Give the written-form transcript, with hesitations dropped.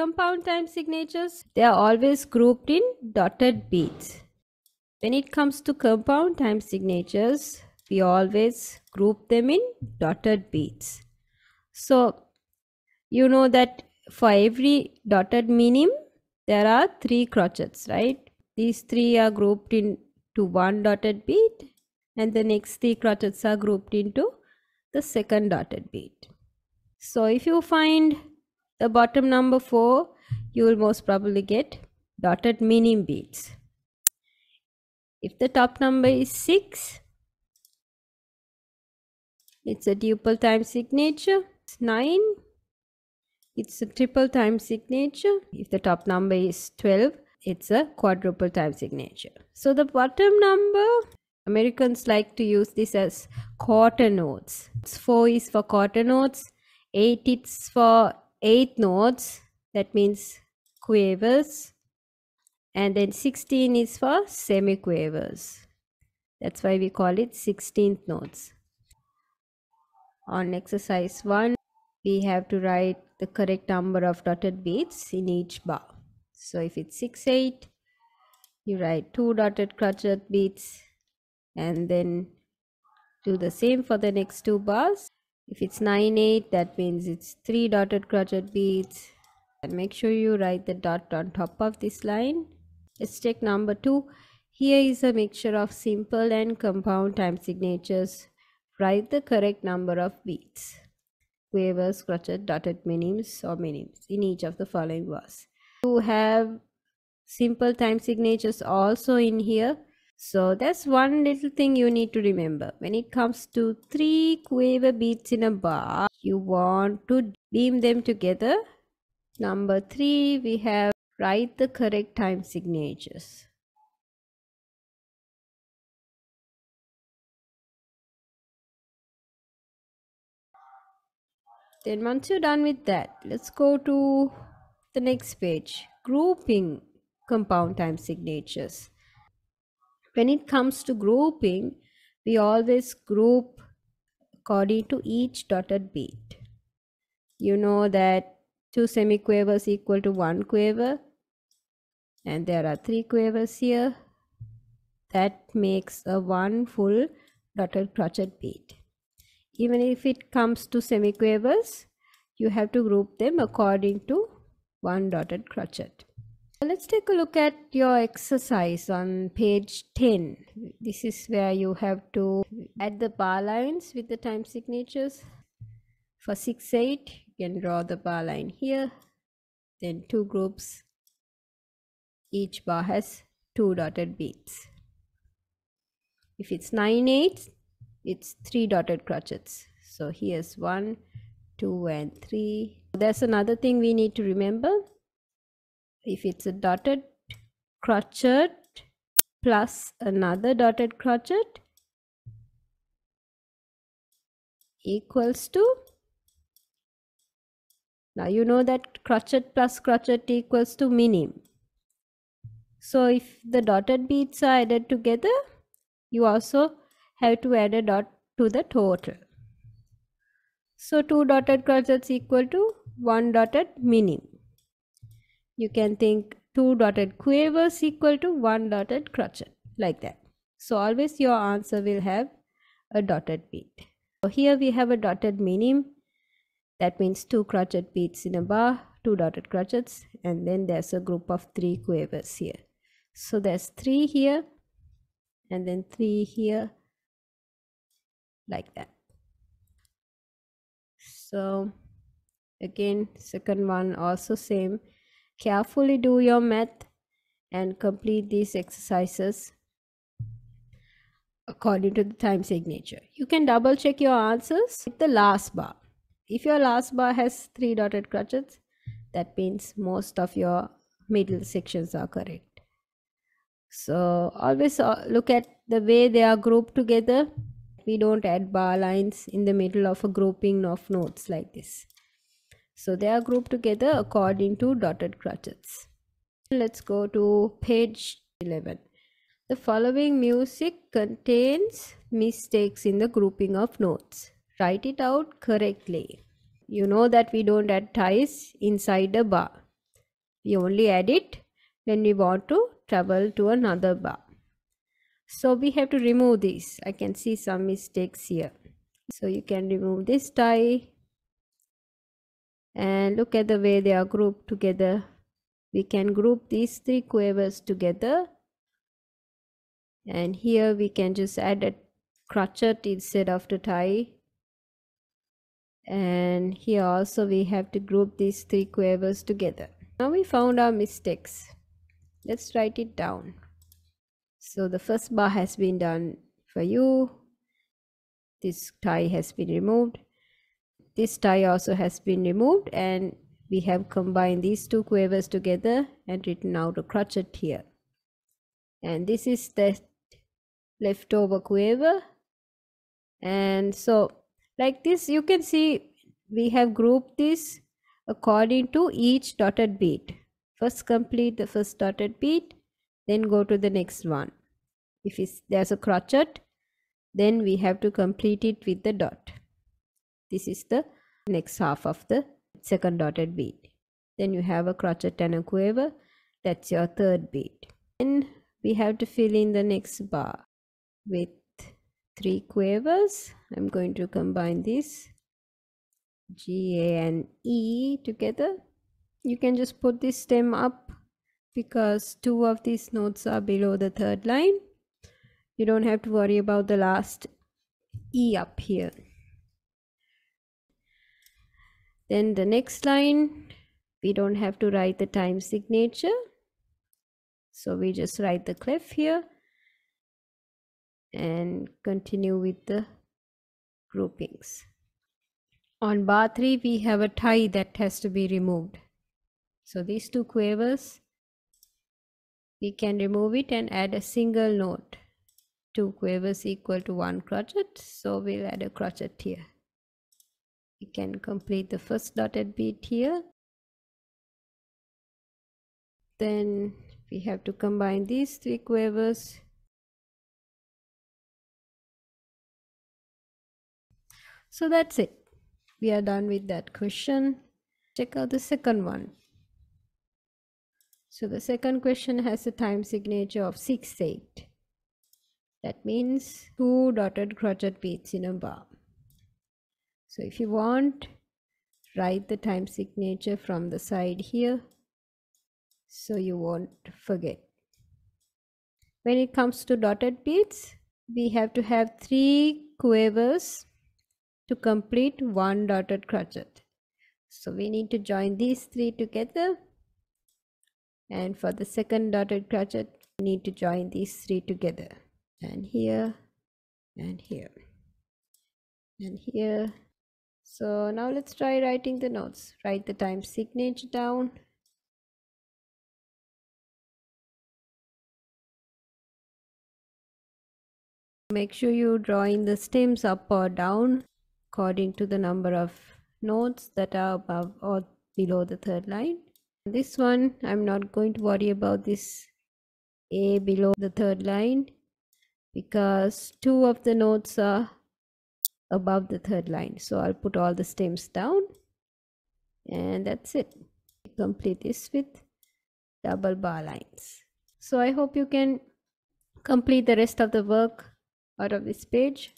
compound time signatures, they are always grouped in dotted beats. When it comes to compound time signatures, we always group them in dotted beats. So, you know that for every dotted minim, there are 3 crotchets, right? These 3 are grouped into one dotted beat, and the next 3 crotchets are grouped into the second dotted beat. So if you find the bottom number 4, you will most probably get dotted minim beats. If the top number is 6, it's a duple time signature. 9, it's a triple time signature. If the top number is 12, it's a quadruple time signature. So the bottom number, Americans like to use this as quarter notes. 4 is for quarter notes, 8 is for eighth notes, that means quavers, and then 16 is for semiquavers. That's why we call it 16th notes. On exercise 1, we have to write the correct number of dotted beats in each bar. So if it's 6, 8, you write 2 dotted crotchet beats and then do the same for the next 2 bars. If it's 9, 8, that means it's 3 dotted crotchet beats. And make sure you write the dot on top of this line. Let's check number 2. Here is a mixture of simple and compound time signatures. Write the correct number of beats, quavers, crotchet, dotted minims or minims in each of the following bars. You have simple time signatures also in here. So that's one little thing you need to remember. When it comes to 3 quaver beats in a bar, you want to beam them together. Number 3, we have write the correct time signatures. Then once you're done with that, let's go to the next page, grouping compound time signatures. When it comes to grouping, we always group according to each dotted beat. You know that 2 semiquavers equal to 1 quaver, and there are 3 quavers here. That makes a 1 full dotted crotchet beat. Even if it comes to semiquavers, you have to group them according to 1 dotted crotchet. Let's take a look at your exercise on page 10. This is where you have to add the bar lines with the time signatures. For 6, 8, you can draw the bar line here. Then 2 groups. Each bar has 2 dotted beats. If it's 9, 8, it's 3 dotted crotchets. So here's 1, 2, and 3. There's another thing we need to remember. If it's a dotted crotchet plus another dotted crotchet equals to, now you know that crotchet plus crotchet equals to minim. So if the dotted beats are added together, you also have to add a dot to the total. So 2 dotted crochets equal to 1 dotted minim. You can think 2 dotted quavers equal to 1 dotted crotchet, like that. So always your answer will have a dotted beat. So here we have a dotted minim. That means 2 crotchet beats in a bar, 2 dotted crotchets, and then there's a group of 3 quavers here. So there's 3 here, and then 3 here, like that. So again, second one also same. Carefully do your math and complete these exercises according to the time signature. You can double check your answers with the last bar. If your last bar has 3 dotted crochets, that means most of your middle sections are correct. So always look at the way they are grouped together. We don't add bar lines in the middle of a grouping of notes like this. So they are grouped together according to dotted crochets. Let's go to page 11. The following music contains mistakes in the grouping of notes. Write it out correctly. You know that we don't add ties inside a bar. We only add it when we want to travel to another bar. So we have to remove this. I can see some mistakes here. So you can remove this tie and look at the way they are grouped together. We can group these 3 quavers together, and here we can just add a crotchet instead of the tie. And here also we have to group these 3 quavers together. Now we found our mistakes. Let's write it down. So the first bar has been done for you. This tie has been removed. This tie also has been removed, and we have combined these 2 quavers together and written out a crotchet here. And this is the leftover quiver. And so like this, you can see we have grouped this according to each dotted beat. First complete the first dotted beat, then go to the next one. If there's a crotchet, then we have to complete it with the dot. This is the next half of the second dotted beat. Then you have a crotchet and a quiver. That's your third beat. Then we have to fill in the next bar with 3 quavers. I'm going to combine this G, A and E together. You can just put this stem up because 2 of these notes are below the third line. You don't have to worry about the last E up here. Then the next line, we don't have to write the time signature. So we just write the clef here and continue with the groupings. On bar 3, we have a tie that has to be removed. So these 2 quavers, we can remove it and add a single note. 2 quavers equal to 1 crotchet, so we'll add a crotchet here. We can complete the first dotted beat here. Then we have to combine these 3 quavers. So that's it. We are done with that question. Check out the second one. So the second question has a time signature of 6/8. That means 2 dotted crotchet beats in a bar. So if you want, write the time signature from the side here so you won't forget. When it comes to dotted beats, we have to have 3 quavers to complete 1 dotted crotchet. So we need to join these 3 together, and for the second dotted crotchet we need to join these 3 together, and here and here and here. So now let's try writing the notes. Write the time signature down. Make sure you draw in the stems up or down according to the number of notes that are above or below the third line. This one, I'm not going to worry about this A below the third line because 2 of the notes are above the third line. So I'll put all the stems down, and that's it. Complete this with double bar lines. So I hope you can complete the rest of the work out of this page.